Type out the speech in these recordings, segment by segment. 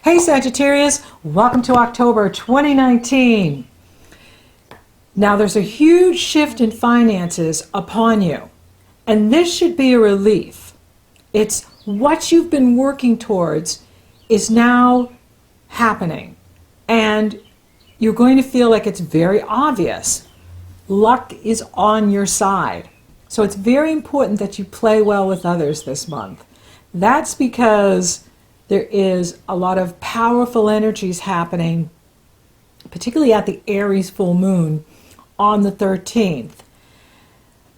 Hey Sagittarius, welcome to October 2019. Now there's a huge shift in finances upon you, and this should be a relief. It's what you've been working towards is now happening, and you're going to feel like it's very obvious. Luck is on your side. So it's very important that you play well with others this month. That's because there is a lot of powerful energies happening, particularly at the Aries full moon on the 13th.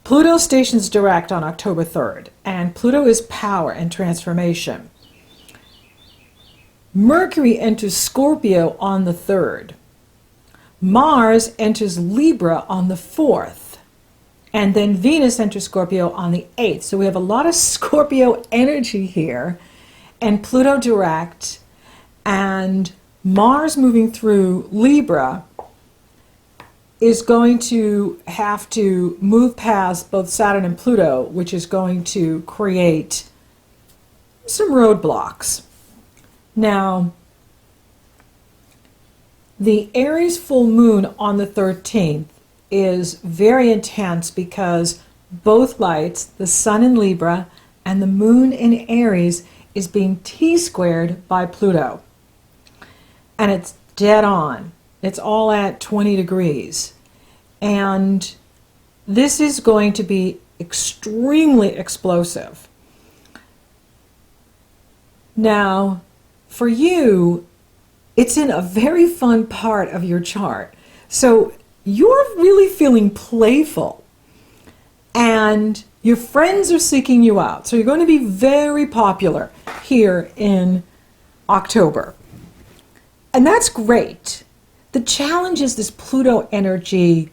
Pluto stations direct on October 3rd, and Pluto is power and transformation. Mercury enters Scorpio on the 3rd. Mars enters Libra on the 4th. And then Venus enters Scorpio on the 8th. So we have a lot of Scorpio energy here. And Pluto direct, and Mars moving through Libra is going to have to move past both Saturn and Pluto, which is going to create some roadblocks. Now, the Aries full moon on the 13th is very intense because both lights, the Sun in Libra and the Moon in Aries, is being T-squared by Pluto. And it's dead on. It's all at 20 degrees. And this is going to be extremely explosive. Now, for you, it's in a very fun part of your chart. So you're really feeling playful. And your friends are seeking you out. So you're going to be very popular here in October. And that's great. The challenge is this Pluto energy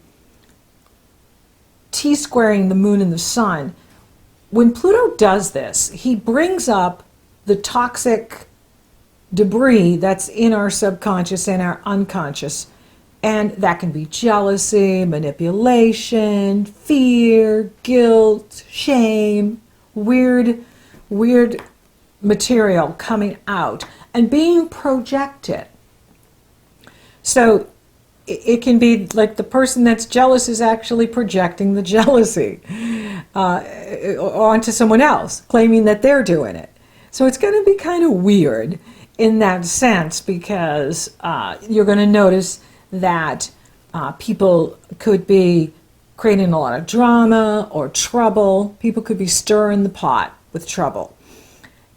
T-squaring the moon and the sun. When Pluto does this, he brings up the toxic debris that's in our subconscious and our unconscious. And that can be jealousy, manipulation, fear, guilt, shame, weird material coming out and being projected. So it can be like the person that's jealous is actually projecting the jealousy onto someone else, claiming that they're doing it. So it's going to be kind of weird in that sense because you're going to notice that people could be creating a lot of drama or trouble. People could be stirring the pot with trouble.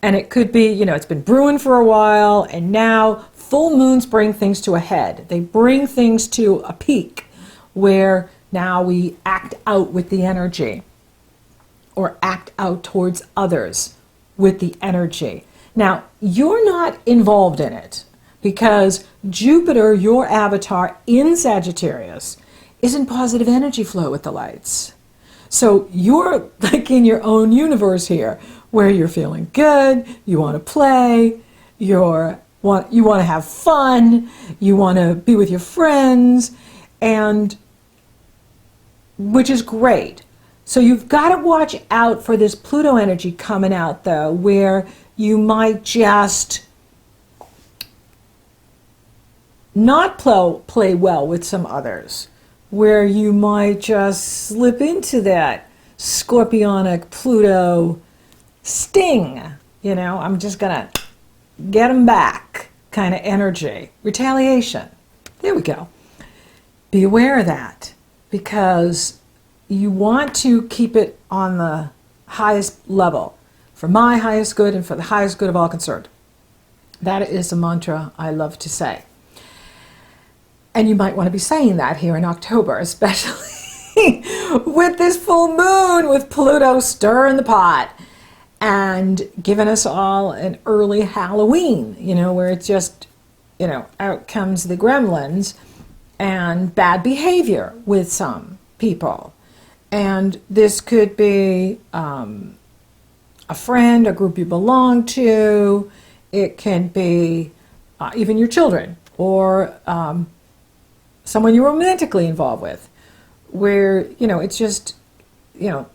And it could be, it's been brewing for a while, and now full moons bring things to a head. They bring things to a peak where now we act out with the energy or act out towards others with the energy. Now, you're not involved in it, because Jupiter, your avatar in Sagittarius, is in positive energy flow with the lights. So you're like in your own universe here, where you're feeling good, you want to play, you want to have fun, you want to be with your friends, and which is great. So you've got to watch out for this Pluto energy coming out, though, where you might just not play well with some others, where you might just slip into that scorpionic Pluto sting. I'm just gonna get them back kind of energy. Retaliation. There we go. Be aware of that, because you want to keep it on the highest level, for my highest good and for the highest good of all concerned. That is a mantra I love to say. And you might want to be saying that here in October, especially with this full moon, with Pluto stirring the pot and giving us all an early Halloween, where it's just, out comes the gremlins and bad behavior with some people. And this could be a friend, a group you belong to. It can be even your children or someone you're romantically involved with, where, it's just, you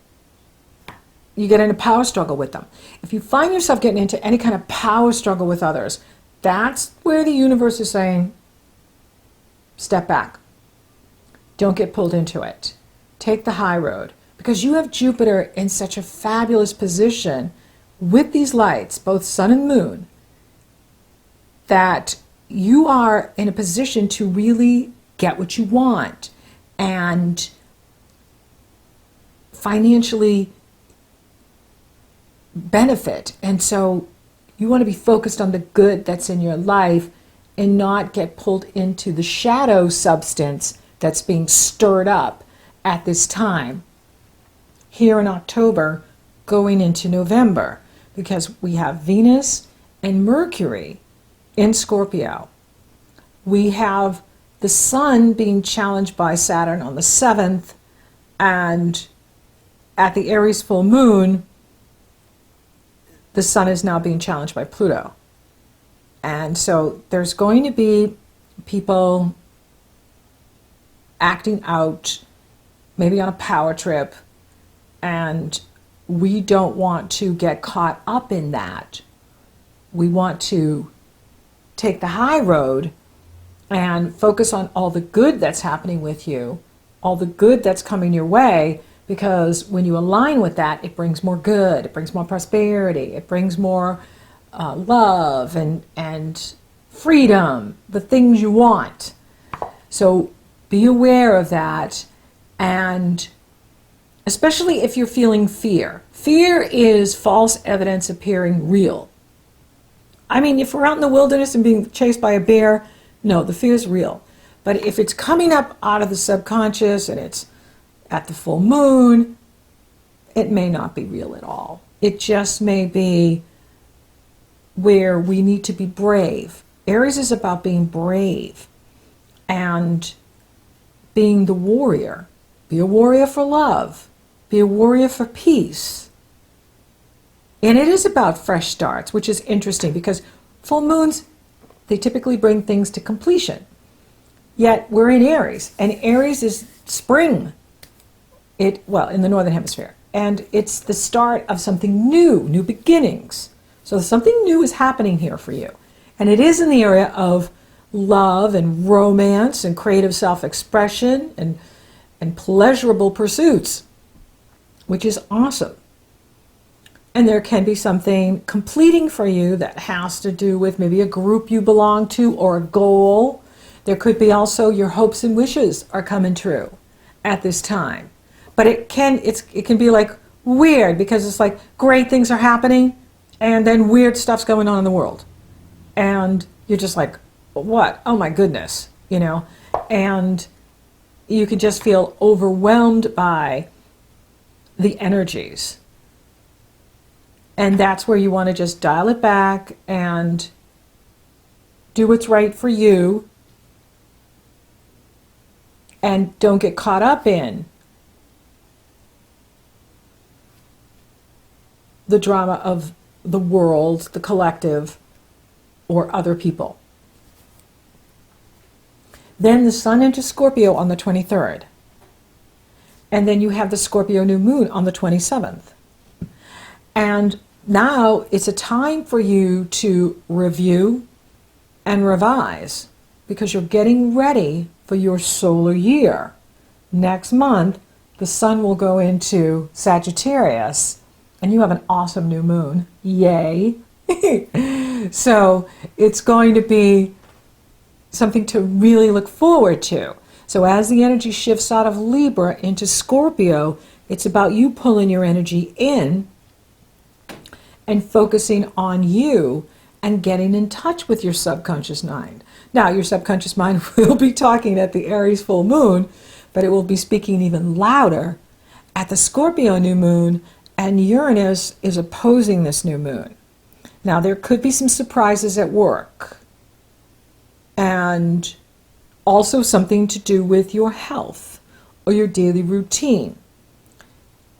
get in a power struggle with them. If you find yourself getting into any kind of power struggle with others, That's where the universe is saying, step back. Don't get pulled into it. Take the high road. Because you have Jupiter in such a fabulous position with these lights, both sun and moon, that you are in a position to really get what you want and financially benefit. And so you want to be focused on the good that's in your life and not get pulled into the shadow substance that's being stirred up at this time here in October going into November, because we have Venus and Mercury in Scorpio. We have the Sun being challenged by Saturn on the 7th, and at the Aries full moon, the Sun is now being challenged by Pluto. And so there's going to be people acting out, maybe on a power trip, and we don't want to get caught up in that. We want to take the high road and focus on all the good that's happening with you, all the good that's coming your way, because when you align with that, it brings more good, it brings more prosperity, it brings more love and freedom, the things you want. So be aware of that, and especially if you're feeling fear. Fear is false evidence appearing real. I mean, if we're out in the wilderness and being chased by a bear, no, the fear is real. But if it's coming up out of the subconscious and it's at the full moon, it may not be real at all. It just may be where we need to be brave. Aries is about being brave and being the warrior. Be a warrior for love. Be a warrior for peace. And it is about fresh starts, which is interesting because full moons, they typically bring things to completion. Yet we're in Aries, and Aries is spring. In the Northern Hemisphere. And it's the start of something new, new beginnings. So something new is happening here for you. And it is in the area of love and romance and creative self-expression and pleasurable pursuits, which is awesome. And there can be something completing for you that has to do with maybe a group you belong to or a goal. There could be also your hopes and wishes are coming true at this time. But it can be like weird, because it's like great things are happening and then weird stuff's going on in the world. And you're just like, what? Oh my goodness, And you can just feel overwhelmed by the energies. And that's where you want to just dial it back and do what's right for you. And don't get caught up in the drama of the world, the collective, or other people. Then the Sun enters Scorpio on the 23rd. And then you have the Scorpio new moon on the 27th. And now it's a time for you to review and revise, because you're getting ready for your solar year. Next month, the Sun will go into Sagittarius, and you have an awesome new moon. Yay! So it's going to be something to really look forward to. So as the energy shifts out of Libra into Scorpio, it's about you pulling your energy in and focusing on you and getting in touch with your subconscious mind. Now, your subconscious mind will be talking at the Aries full moon, but it will be speaking even louder at the Scorpio new moon, and Uranus is opposing this new moon. Now, there could be some surprises at work, and also something to do with your health or your daily routine.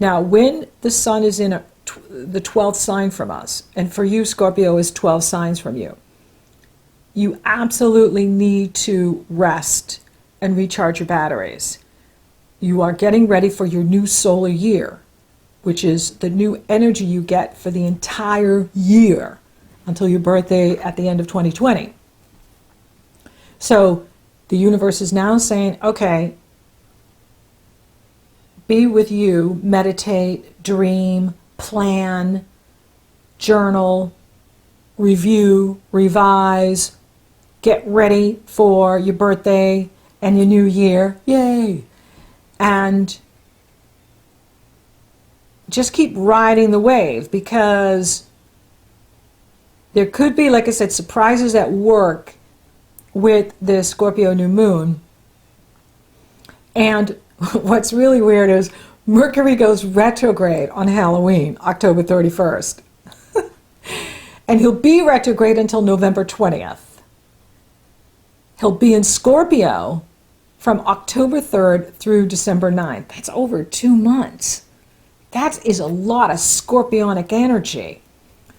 Now, when the Sun is in the 12th sign from us, and for you, Scorpio is 12 signs from you, you absolutely need to rest and recharge your batteries. You are getting ready for your new solar year, which is the new energy you get for the entire year. until your birthday at the end of 2020. So the universe is now saying, okay, be with you, meditate, dream, plan, journal, review, revise, get ready for your birthday and your new year. Yay! And just keep riding the wave, because there could be, like I said, surprises at work with this Scorpio new moon. And what's really weird is Mercury goes retrograde on Halloween, October 31st. And he'll be retrograde until November 20th. He'll be in Scorpio from October 3rd through December 9th. That's over 2 months. That is a lot of scorpionic energy.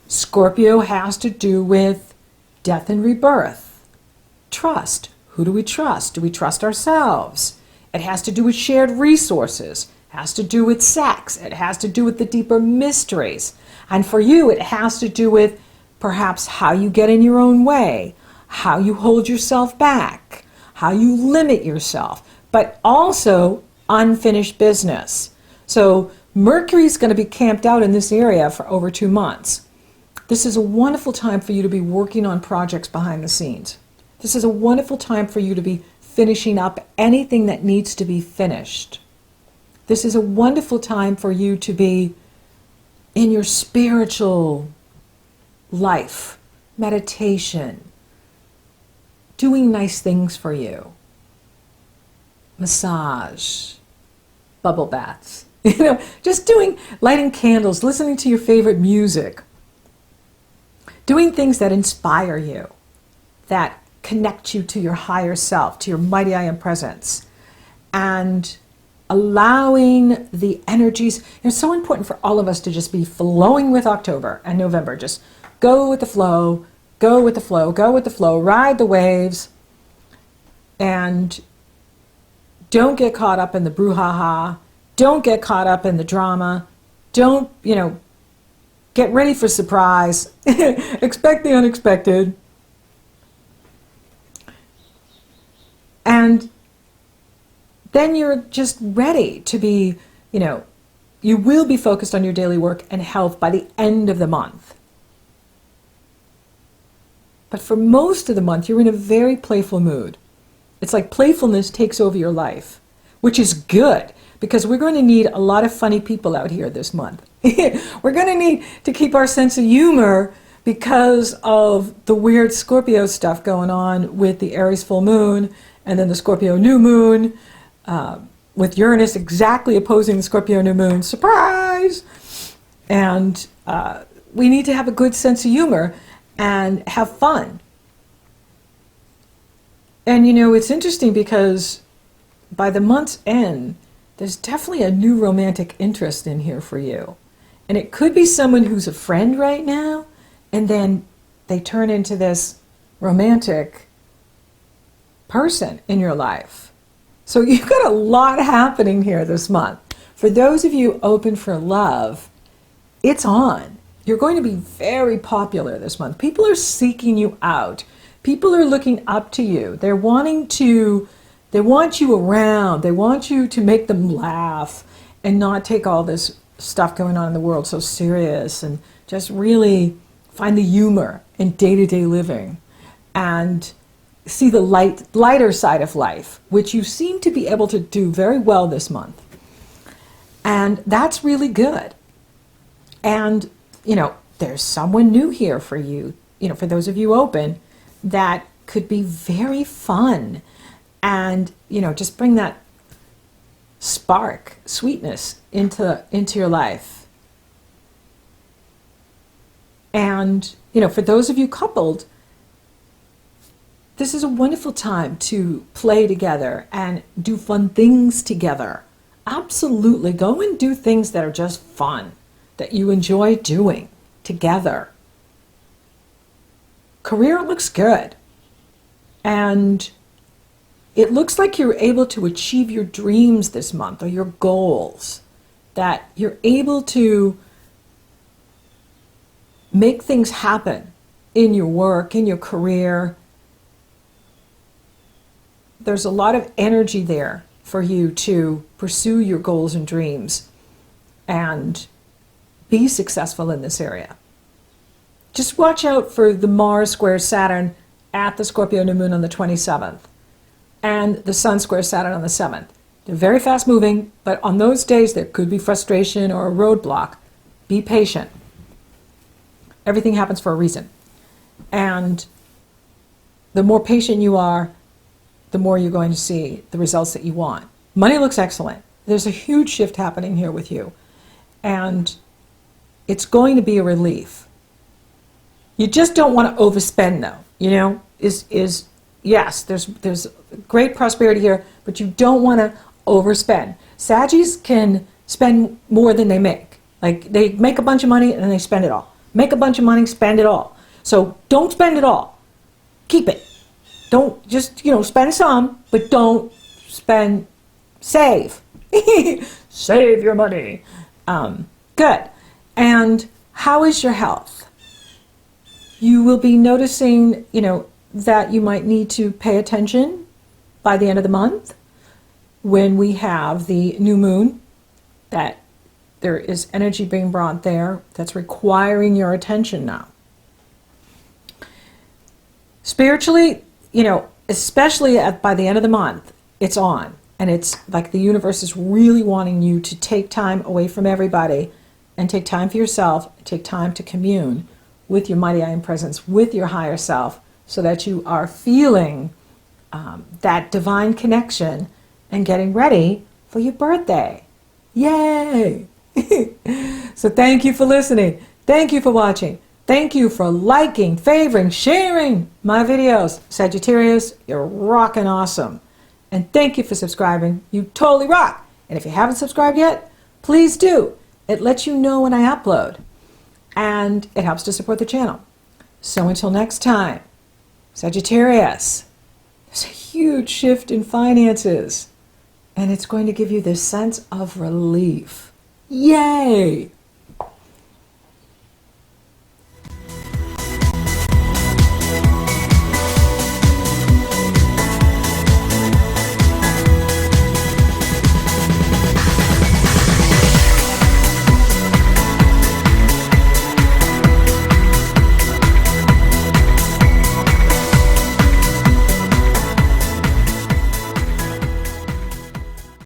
Scorpio has to do with death and rebirth. Trust. Who do we trust? Do we trust ourselves? It has to do with shared resources. It has to do with sex. It has to do with the deeper mysteries. And for you, it has to do with perhaps how you get in your own way, how you hold yourself back, how you limit yourself, but also unfinished business. So Mercury's going to be camped out in this area for over 2 months. This is a wonderful time for you to be working on projects behind the scenes. This is a wonderful time for you to be finishing up anything that needs to be finished. This is a wonderful time for you to be in your spiritual life, meditation, doing nice things for you, massage, bubble baths, just lighting candles, listening to your favorite music, doing things that inspire you, that connect you to your higher self, to your mighty I am presence, and allowing the energies. It's so important for all of us to just be flowing with October and November. Just go with the flow, go with the flow, go with the flow, ride the waves, and don't get caught up in the brouhaha. Don't get caught up in the drama. Don't, get ready for surprise. Expect the unexpected. And then you're just ready to be, you will be focused on your daily work and health by the end of the month. But for most of the month, you're in a very playful mood. It's like playfulness takes over your life, which is good, because we're going to need a lot of funny people out here this month. We're going to need to keep our sense of humor because of the weird Scorpio stuff going on with the Aries full moon and then the Scorpio new moon, with Uranus exactly opposing the Scorpio new moon. Surprise! And we need to have a good sense of humor and have fun. And it's interesting because by the month's end, there's definitely a new romantic interest in here for you. And it could be someone who's a friend right now, and then they turn into this romantic person in your life. So you've got a lot happening here this month. For those of you open for love, it's on. You're going to be very popular this month. People are seeking you out. People are looking up to you. They want you around. They want you to make them laugh and not take all this stuff going on in the world so serious, and just really find the humor in day-to-day living and see the lighter side of life, which you seem to be able to do very well this month. And that's really good. And, there's someone new here for you, for those of you open, that could be very fun and, just bring that spark, sweetness into your life. And, for those of you coupled, this is a wonderful time to play together and do fun things together. Absolutely. Go and do things that are just fun, that you enjoy doing together. Career looks good. And it looks like you're able to achieve your dreams this month, or your goals, that you're able to make things happen in your work, in your career. There's a lot of energy there for you to pursue your goals and dreams and be successful in this area. Just watch out for the Mars square Saturn at the Scorpio new moon on the 27th and the Sun square Saturn on the 7th. They're very fast moving, but on those days there could be frustration or a roadblock. Be patient. Everything happens for a reason. And the more patient you are, the more you're going to see the results that you want. Money looks excellent. There's a huge shift happening here with you. And it's going to be a relief. You just don't want to overspend though. You know, yes, there's great prosperity here, but you don't want to overspend. Saggies can spend more than they make. Like they make a bunch of money and then they spend it all. Make a bunch of money, spend it all. So don't spend it all. Keep it. Don't just, spend some, but don't spend, save. Save your money. Good. And how is your health? You will be noticing, that you might need to pay attention by the end of the month when we have the new moon, that there is energy being brought there that's requiring your attention now. Spiritually, especially by the end of the month, it's on. And it's like the universe is really wanting you to take time away from everybody and take time for yourself, take time to commune with your mighty I Am presence, with your higher self, so that you are feeling that divine connection and getting ready for your birthday. Yay! So thank you for listening. Thank you for watching. Thank you for liking, favoring, sharing my videos. Sagittarius, you're rocking awesome. And thank you for subscribing. You totally rock. And if you haven't subscribed yet, please do. It lets you know when I upload. And it helps to support the channel. So until next time, Sagittarius, there's a huge shift in finances. And it's going to give you this sense of relief. Yay!